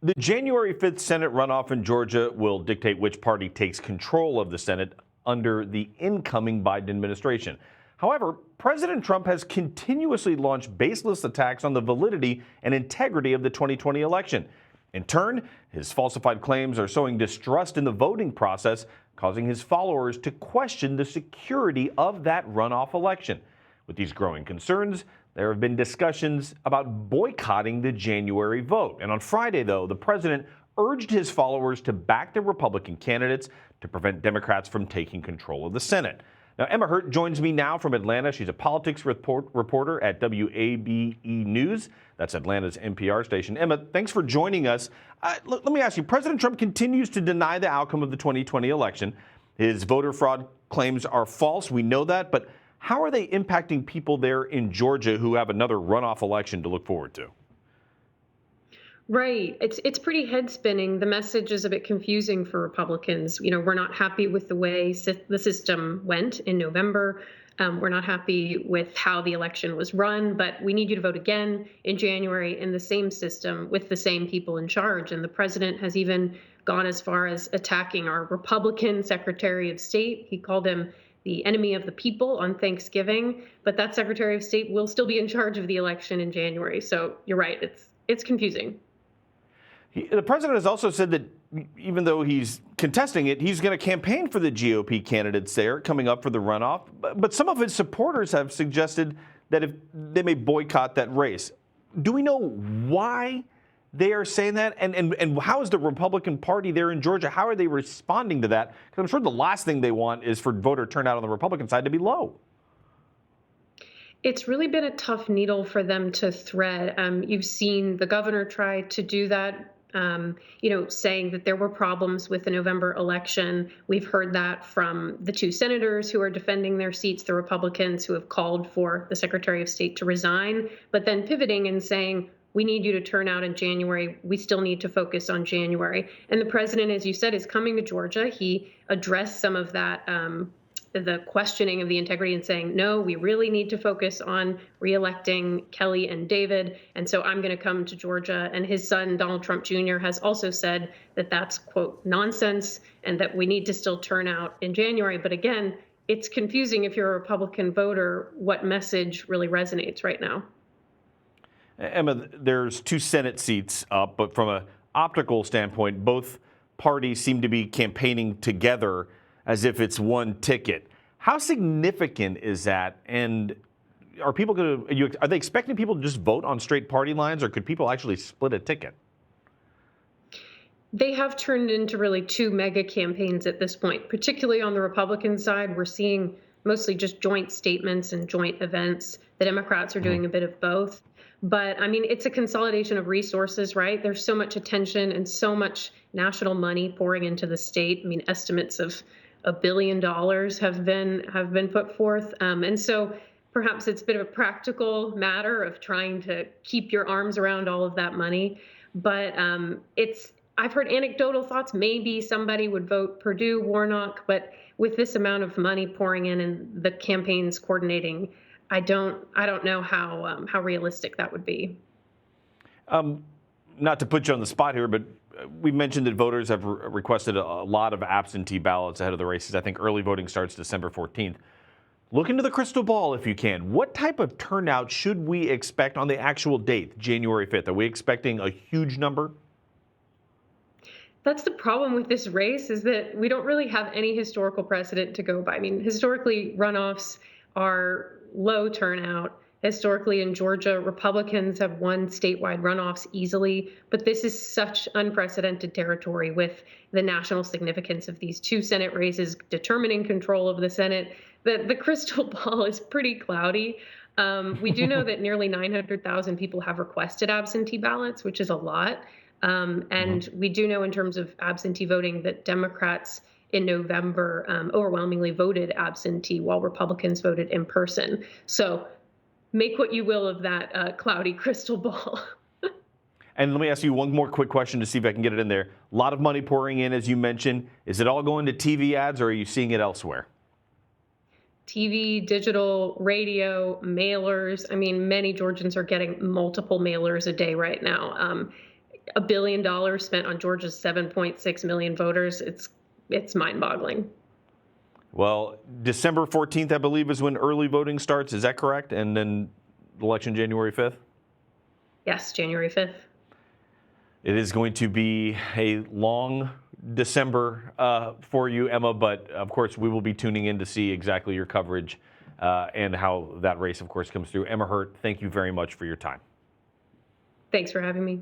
The January 5th Senate runoff in Georgia will dictate which party takes control of the Senate under the incoming Biden administration. However, President Trump has continuously launched baseless attacks on the validity and integrity of the 2020 election. In turn, his falsified claims are sowing distrust in the voting process, causing his followers to question the security of that runoff election. With these growing concerns, there have been discussions about boycotting the January vote. And on Friday, though, the president urged his followers to back the Republican candidates to prevent Democrats from taking control of the Senate. Now, Emma Hurt joins me now from Atlanta. She's a politics reporter at WABE News. That's Atlanta's NPR station. Emma, thanks for joining us. Let me ask you, President Trump continues to deny the outcome of the 2020 election. His voter fraud claims are false. We know that. But how are they impacting people there in Georgia who have another runoff election to look forward to? Right. It's pretty head spinning. The message is a bit confusing for Republicans. You know, we're not happy with the way the system went in November. We're not happy with how the election was run, but we need you to vote again in January in the same system with the same people in charge. And the president has even gone as far as attacking our Republican Secretary of State. He called him the enemy of the people on Thanksgiving, but that Secretary of State will still be in charge of the election in January. So you're right, it's confusing. The president has also said that even though he's contesting it, he's going to campaign for the GOP candidates there coming up for the runoff. But some of his supporters have suggested that if they may boycott that race. Do we know why they are saying that? And how is the Republican Party there in Georgia? How are they responding to that? Because I'm sure the last thing they want is for voter turnout on the Republican side to be low. It's really been a tough needle for them to thread. You've seen the governor try to do that, saying that there were problems with the November election. We've heard that from the two senators who are defending their seats, the Republicans who have called for the Secretary of State to resign, but then pivoting and saying, we need you to turn out in January. We still need to focus on January. And the president, as you said, is coming to Georgia. He addressed some of that, the questioning of the integrity and saying, no, we really need to focus on reelecting Kelly and David. And so I'm going to come to Georgia. And his son, Donald Trump Jr., has also said that that's, quote, nonsense and that we need to still turn out in January. But again, it's confusing if you're a Republican voter, what message really resonates right now. Emma, there's two Senate seats up, but from an optical standpoint, both parties seem to be campaigning together as if it's one ticket. How significant is that? And are they expecting people to just vote on straight party lines, or could people actually split a ticket? They have turned into really two mega campaigns at this point, particularly on the Republican side. We're seeing mostly just joint statements and joint events. The Democrats are doing a bit of both. But I mean, it's a consolidation of resources, right? There's so much attention and so much national money pouring into the state. I mean, estimates of $1 billion have been put forth. And so perhaps it's a bit of a practical matter of trying to keep your arms around all of that money. But I've heard anecdotal thoughts. Maybe somebody would vote Perdue, Warnock, but with this amount of money pouring in and the campaigns coordinating, I don't know how realistic that would be. Not to put you on the spot here, but we mentioned that voters have requested a lot of absentee ballots ahead of the races. I think early voting starts December 14th. Look into the crystal ball if you can. What type of turnout should we expect on the actual date, January 5th? Are we expecting a huge number? That's the problem with this race, is that we don't really have any historical precedent to go by. I mean, historically, runoffs are low turnout. Historically in Georgia, Republicans have won statewide runoffs easily, but this is such unprecedented territory with the national significance of these two Senate races determining control of the Senate. The crystal ball is pretty cloudy. We do know that nearly 900,000 people have requested absentee ballots, which is a lot. And we do know in terms of absentee voting that Democrats in November overwhelmingly voted absentee while Republicans voted in person. So make what you will of that cloudy crystal ball. And let me ask you one more quick question to see if I can get it in there. A lot of money pouring in, as you mentioned. Is it all going to TV ads, or are you seeing it elsewhere? TV, digital, radio, mailers. I mean, many Georgians are getting multiple mailers a day right now. $1 billion spent on Georgia's 7.6 million voters. It's mind-boggling. Well, December 14th, I believe, is when early voting starts. Is that correct? And then election January 5th? Yes, January 5th. It is going to be a long December for you, Emma, but of course we will be tuning in to see exactly your coverage and how that race, of course, comes through. Emma Hurt, thank you very much for your time. Thanks for having me.